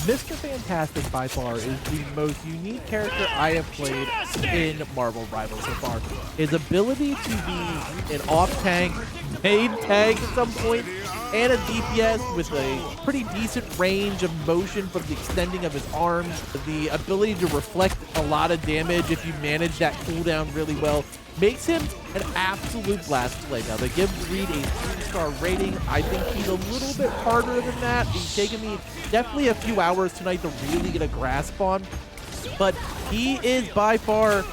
Mr. Fantastic by far is the most unique character I have played in Marvel Rivals so far. His ability to be an off-tank, main tank at some point, and a DPS with a pretty decent range of motion from the extending of his arms, the ability to reflect a lot of damage if you manage that cooldown really well, makes him an absolute blast to play. Now, they give Reed a 3-star rating. I think he's a little bit harder than that. He's taken me definitely a few hours tonight to really get a grasp on, but he is by far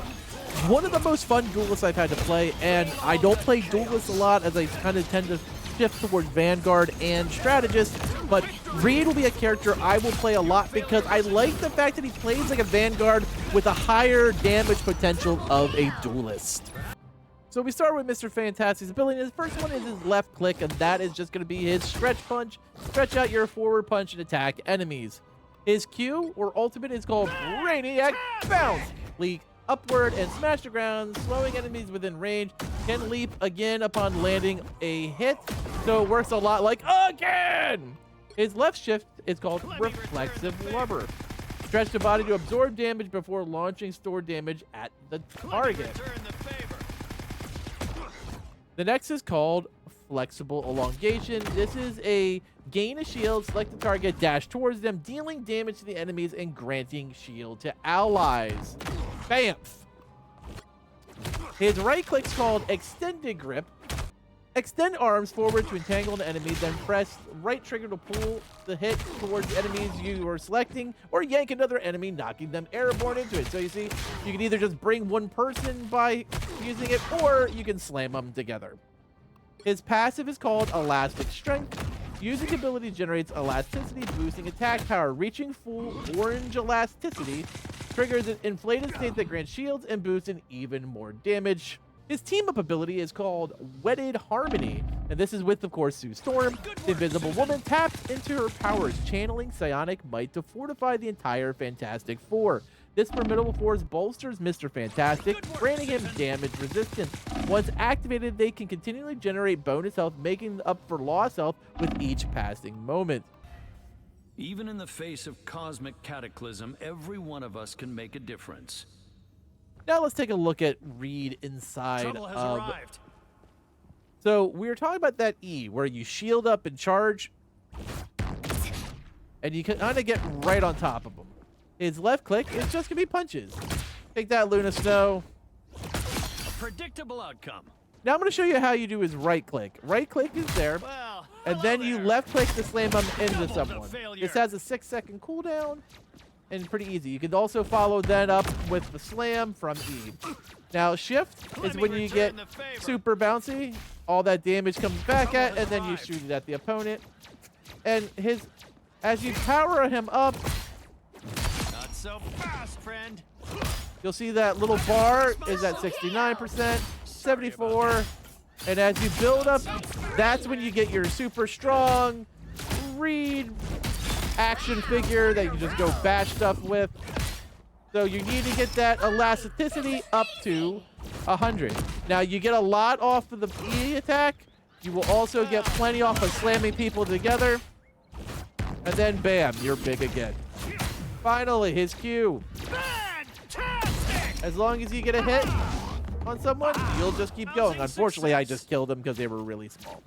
one of the most fun duelists I've had to play, and I don't play duelists a lot as I kind of tend to shift towards Vanguard and Strategist, but Reed will be a character I will play a lot because I like the fact that he plays like a Vanguard with a higher damage potential of a duelist. So we start with Mr. Fantastic's ability. His first one is his left click, and that is just going to be his stretch punch. Stretch out your forward punch and attack enemies. His Q, or ultimate, is called Brainiac Bounce. Leap upward and smash the ground, slowing enemies within range. Can leap again upon landing a hit, so it works a lot like again. His left shift is called Reflexive Rubber. Stretch the body to absorb damage before launching stored damage at the target. The next is called Flexible Elongation. This is a gain a shield, select the target, dash towards them, dealing damage to the enemies and granting shield to allies. Bamf! His right click's called Extended Grip. Extend arms forward to entangle the enemy, then press right trigger to pull the hit towards enemies you are selecting, or yank another enemy, knocking them airborne into it. So you see, you can either just bring one person by using it, or you can slam them together. His passive is called Elastic Strength. Using ability generates elasticity, boosting attack power. Reaching full orange elasticity triggers an inflated state that grants shields and boosts in even more damage. His team-up ability is called Wedded Harmony, and this is with, of course, Sue Storm. The Invisible Woman taps into her powers, channeling psionic might to fortify the entire Fantastic Four. This formidable force bolsters Mr. Fantastic, granting him damage resistance. Once activated, they can continually generate bonus health, making up for lost health with each passing moment. Even in the face of cosmic cataclysm, every one of us can make a difference. Now let's take a look at Reed inside Trouble has of... arrived. So we were talking about that E, where you shield up and charge, and you can kind of get right on top of them. His left click is just going to be punches. Take that, Luna Snow. A predictable outcome. Now I'm going to show you how you do his right click. Right click is there, Well, and then you left click to slam them into Double to someone. failure. This has a 6-second cooldown, and pretty easy. You can also follow that up with the slam from E. Now shift is when you get super bouncy. All that damage comes back at, and then you shoot it at the opponent. And as you power him up, not so fast, friend. you'll see that little bar is at 69%, 74, and as you build up, that's when you get your super strong Reed action figure that you just go bash stuff with. So you need to get that elasticity up to 100. Now you get a lot off of the E attack. You will also get plenty off of slamming people together. And then bam, you're big again. Finally, his Q. Fantastic! As long as you get a hit on someone, you'll just keep going. Unfortunately, I just killed them because they were really small.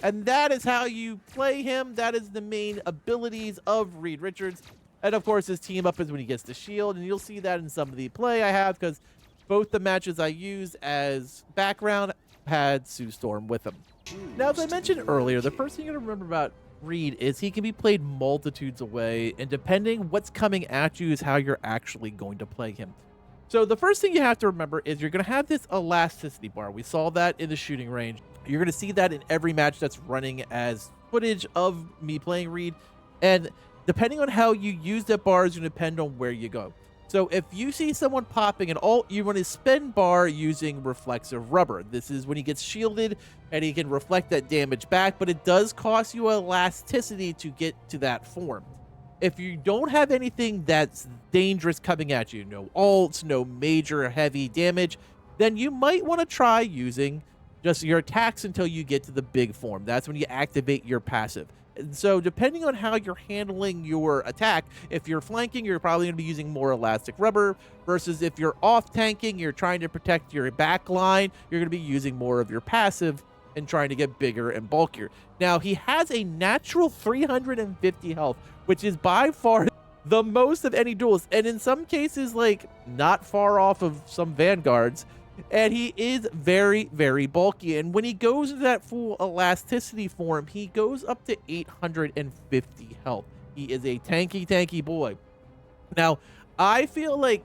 And that is how you play him. That is the main abilities of Reed Richards. And of course, his team up is when he gets the shield. And you'll see that in some of the play I have, because both the matches I used as background had Sue Storm with them. Now, as I mentioned earlier, the first thing you gotta remember about Reed is he can be played multitudes of ways, and depending what's coming at you is how you're actually going to play him. So the first thing you have to remember is you're going to have this elasticity bar. We saw that in the shooting range. You're going to see that in every match that's running as footage of me playing Reed, and depending on how you use that bar is going to depend on where you go. So if you see someone popping an ult, you want to spend bar using Reflexive Rubber. This is when he gets shielded and he can reflect that damage back, but it does cost you elasticity to get to that form. If you don't have anything that's dangerous coming at you, no ults, no major heavy damage, then you might want to try using just your attacks until you get to the big form. That's when you activate your passive. And so depending on how you're handling your attack, if you're flanking, you're probably going to be using more elastic rubber, versus if you're off tanking, you're trying to protect your back line, you're going to be using more of your passive and trying to get bigger and bulkier. Now, he has a natural 350 health, which is by far the most of any duelist, and in some cases, like, not far off of some Vanguards. And he is very, very bulky. And when he goes into that full elasticity form, he goes up to 850 health. He is a tanky boy. Now, I feel like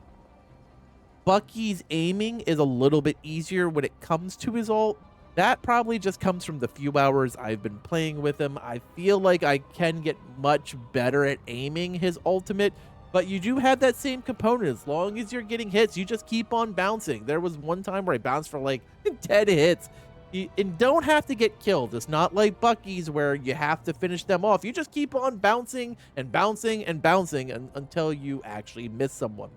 Bucky's aiming is a little bit easier when it comes to his ult. That probably just comes from the few hours I've been playing with him. I feel like I can get much better at aiming his ultimate, but you do have that same component. As long as you're getting hits, you just keep on bouncing. There was one time where I bounced for like 10 hits. And don't have to get killed. It's not like Bucky's where you have to finish them off. You just keep on bouncing and bouncing and bouncing until you actually miss someone.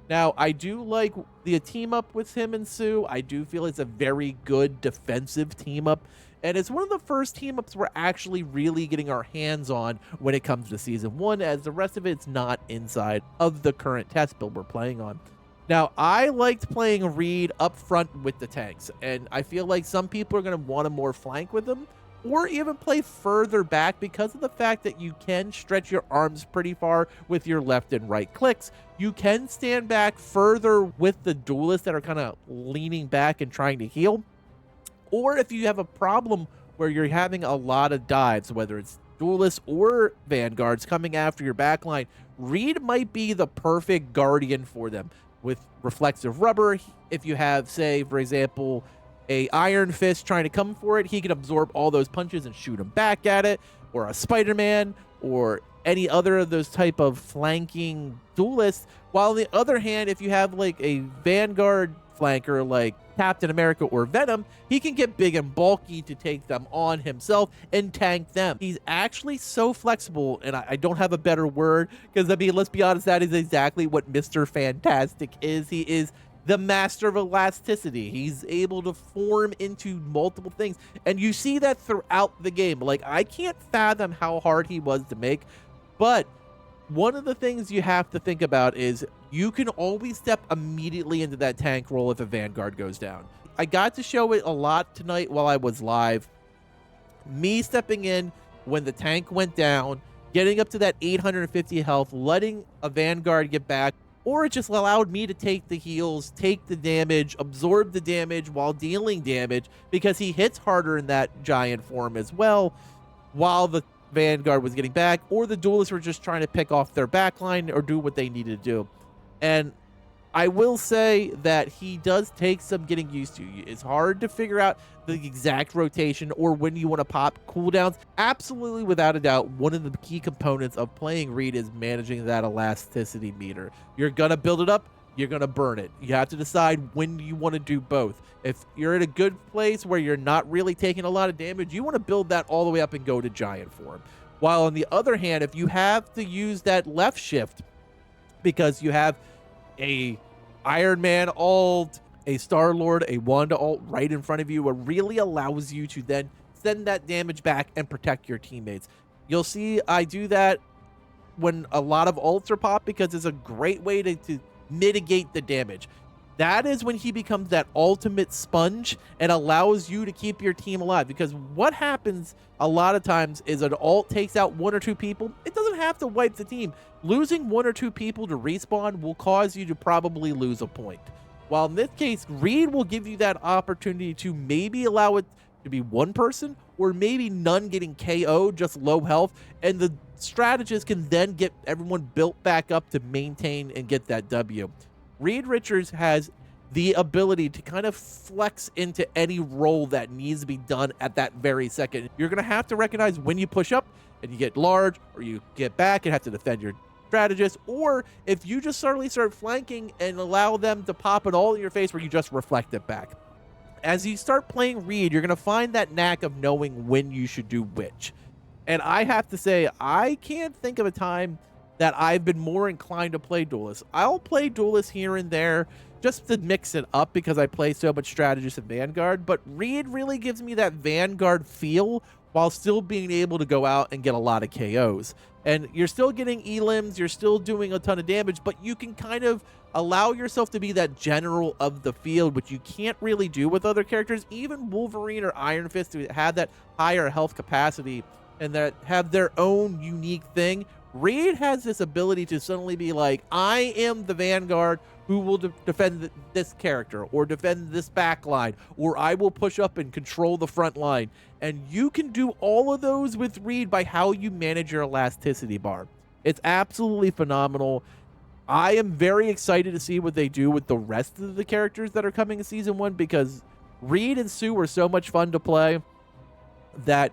Now, I do like the team up with him and Sue. I do feel it's a very good defensive team up. And it's one of the first team ups we're actually really getting our hands on when it comes to Season 1, as the rest of it's not inside of the current test build we're playing on. Now, I liked playing Reed up front with the tanks, and I feel like some people are going to want to more flank with him, or even play further back because of the fact that you can stretch your arms pretty far with your left and right clicks. You can stand back further with the duelists that are kind of leaning back and trying to heal. Or if you have a problem where you're having a lot of dives, whether it's duelists or Vanguards coming after your backline, Reed might be the perfect guardian for them. With reflexive rubber, if you have, say, for example, a Iron Fist trying to come for it, he can absorb all those punches and shoot them back at it, or a Spider-Man, or any other of those type of flanking duelists. While on the other hand, if you have like a Vanguard flanker like Captain America or Venom, he can get big and bulky to take them on himself and tank them. He's actually so flexible, and I don't have a better word, because I mean, let's be honest, that is exactly what Mr. Fantastic is. He is the master of elasticity. He's able to form into multiple things, and you see that throughout the game. Like, I can't fathom how hard he was to make, but one of the things you have to think about is you can always step immediately into that tank role if a Vanguard goes down. I got to show it a lot tonight while I was live. Me stepping in when the tank went down, getting up to that 850 health, letting a Vanguard get back, or it just allowed me to take the heals, take the damage, absorb the damage while dealing damage, because he hits harder in that giant form as well, while the Vanguard was getting back, or the duelists were just trying to pick off their backline or do what they needed to do. And I will say that he does take some getting used to. It's hard to figure out the exact rotation or when you want to pop cooldowns. Absolutely, without a doubt, one of the key components of playing Reed is managing that elasticity meter. You're going to build it up, you're going to burn it. You have to decide when you want to do both. If you're in a good place where you're not really taking a lot of damage, you want to build that all the way up and go to giant form. While on the other hand, if you have to use that left shift because you have a Iron Man ult, a Star-Lord, a Wanda ult right in front of you, it really allows you to then send that damage back and protect your teammates. You'll see I do that when a lot of ults are popped, because it's a great way to mitigate the damage. That is when he becomes that ultimate sponge and allows you to keep your team alive. Because what happens a lot of times is an ult takes out one or two people. It doesn't have to wipe the team. Losing one or two people to respawn will cause you to probably lose a point. While in this case, Reed will give you that opportunity to maybe allow it to be one person, or maybe none getting KO'd, just low health, and the strategist can then get everyone built back up to maintain and get that W. Reed Richards has the ability to kind of flex into any role that needs to be done at that very second. You're going to have to recognize when you push up and you get large, or you get back and have to defend your strategist, or if you just suddenly start flanking and allow them to pop it all in your face where you just reflect it back. As you start playing Reed, you're going to find that knack of knowing when you should do which. And I have to say, I can't think of a time that I've been more inclined to play Duelist. I'll play Duelist here and there just to mix it up because I play so much strategist and Vanguard, but Reed really gives me that Vanguard feel while still being able to go out and get a lot of KOs. And you're still getting elims, you're still doing a ton of damage, but you can kind of allow yourself to be that general of the field, which you can't really do with other characters. Even Wolverine or Iron Fist, who have that higher health capacity and that have their own unique thing, Reed has this ability to suddenly be like, I am the Vanguard who will defend this character or defend this back line, or I will push up and control the front line. And you can do all of those with Reed by how you manage your elasticity bar. It's absolutely phenomenal. I am very excited to see what they do with the rest of the characters that are coming in Season 1, because Reed and Sue are so much fun to play that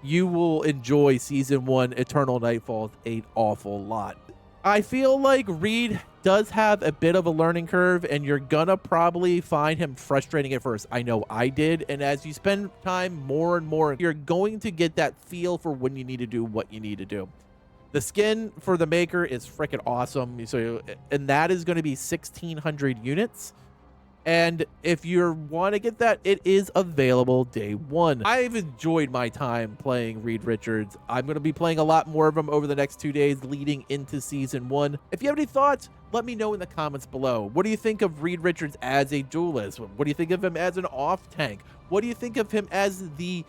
you will enjoy Season 1 Eternal Nightfall an awful lot. I feel like Reed does have a bit of a learning curve, and you're gonna probably find him frustrating at first. I know I did, and as you spend time more and more, you're going to get that feel for when you need to do what you need to do. The skin for the Maker is freaking awesome, and that is going to be 1,600 units. And if you want to get that, it is available day one. I've enjoyed my time playing Reed Richards. I'm going to be playing a lot more of them over the next 2 days leading into Season 1. If you have any thoughts, let me know in the comments below. What do you think of Reed Richards as a duelist? What do you think of him as an off-tank? What do you think of him as the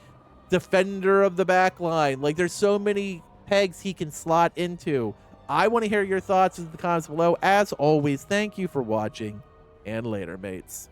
defender of the back line? Like, there's so many pegs he can slot into. I want to hear your thoughts in the comments below. As always, thank you for watching. And later, mates.